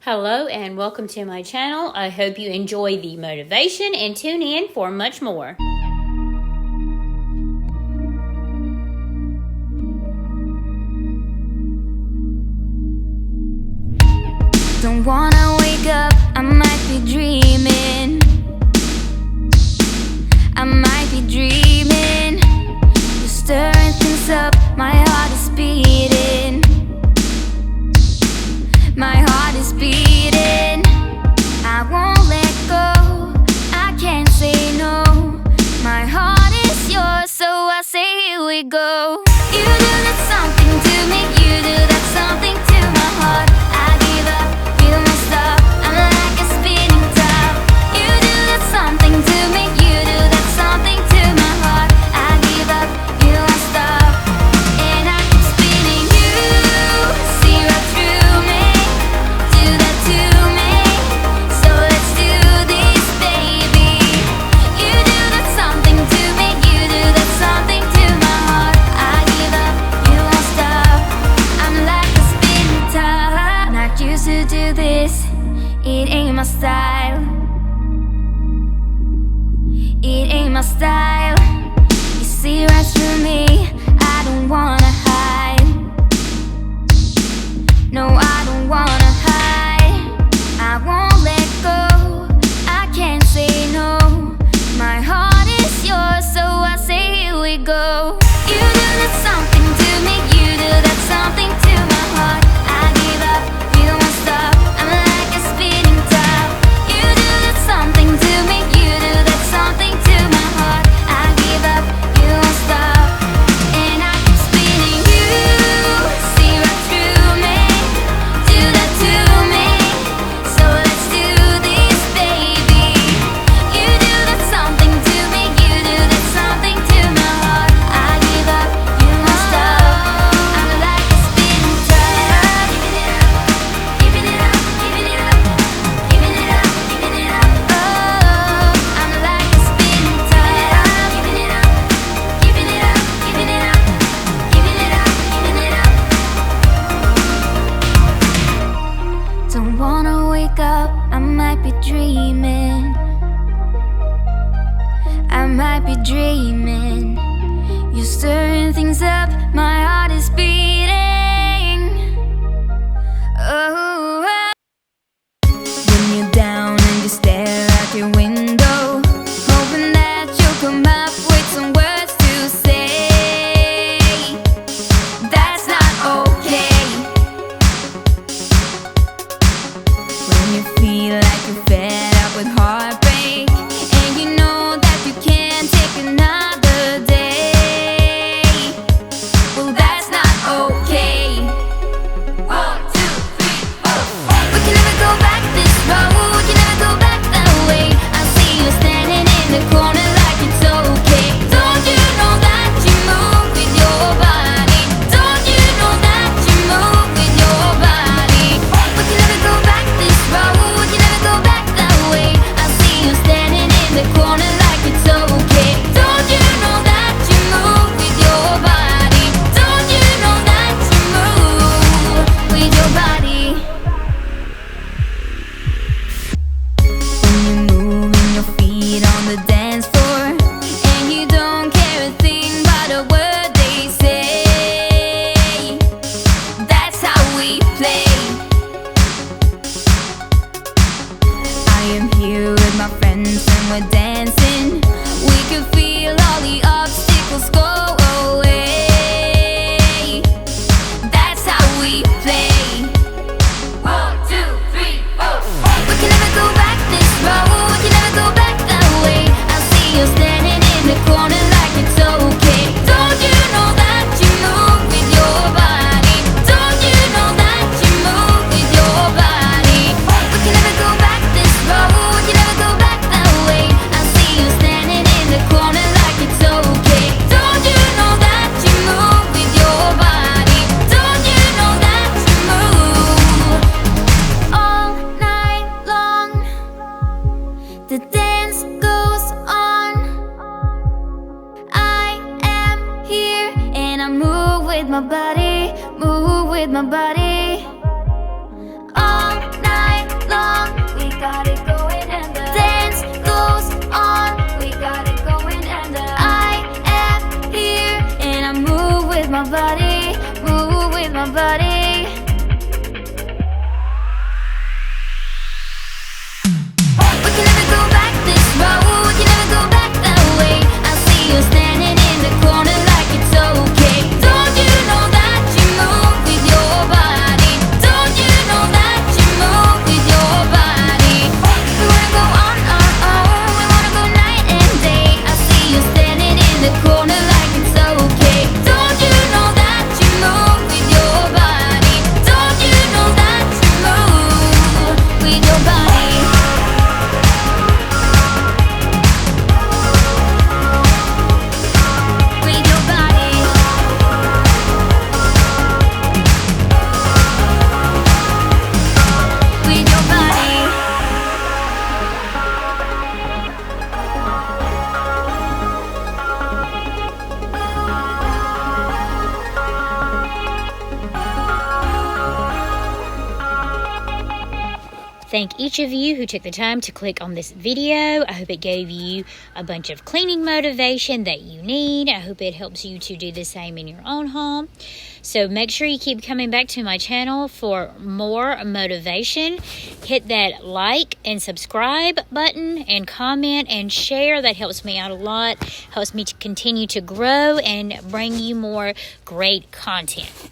Hello and welcome to my channel. I hope you enjoy the motivation and tune in for much more. Don't wanna wake up, I might be dreaming. I might be dreaming. You're stirring things up, my heart is beating. My heart is beating. I won't let go, I can't say no. My heart is yours, so I say here we go. You do that something to me, you do that something to my heart. I give up, you won't stop, I'm like a spinning top. You do that something to me, you do that something to my heart. I give up, you won't stop, and I keep spinning. You see right through me, do that to me, so let's do this, baby. You do that something to me, you do that something to my heart. I give up, you won't stop, I'm like a spinning top. Not used to do this, it ain't my style. It ain't my style. You see right through me, I don't wanna hide. No, I don't wanna hide. I won't let go, I can't say no. My heart is yours, so I say here we go. You do that something to me, you do that something to my heart. I give up, you won't stop, I'm like a spinning top. You do that something to me, you do that something to my heart. I give up, you won't stop, and I keep spinning. You see right through me, do that to me, so let's do this, baby. You do that something to me, you do that something to my heart. I give up, you won't stop, I'm like a spinning top. Giving it up, giving it up, giving it up, giving it up, giving it up. Oh, I'm like a spinning top. Giving it up, giving it up, giving it up, giving it up, giving it up. Don't wanna wake up, I might be dreaming. I might be dreaming. You're stirring things up, my heart is beating. Oh, when you're down and you stare out your window, hoping that you'll come up with some words to say. That's not okay. When you feel like you're fed up with heartbreak, and you know that you can't take another day. Well, that's not okay. 1, 2, 3, 4. We can never go back this road, we can never go back that way. I see you standing in the corner like it's okay. Don't you know that you move with your body? Don't you know that you move with your body? We can never go back this road, we can never go back that way. I see you standing in the corner like it's okay. Don't you know that you move with your body? Don't you know that you move with your body? When you're moving your feet on the dance floor, and you don't care a thing about a word they say. That's how we play. I am here with my friends and we're dancing. We can feel all the obstacles go away. That's how we play. 1, 2, 3, 4. We can never go back this road, we can never go back that way. I see you standing in the corner like it's okay. Don't you know that you move with your body? Don't you know that you move with your body? We can never go back this road, we can never go back that way. I thank each of you who took the time to click on this video. I hope it gave you a bunch of cleaning motivation that you need. I hope it helps you to do the same in your own home. So make sure you keep coming back to my channel for more motivation. Hit that like and subscribe button and comment and share. That helps me out a lot. Helps me to continue to grow and bring you more great content.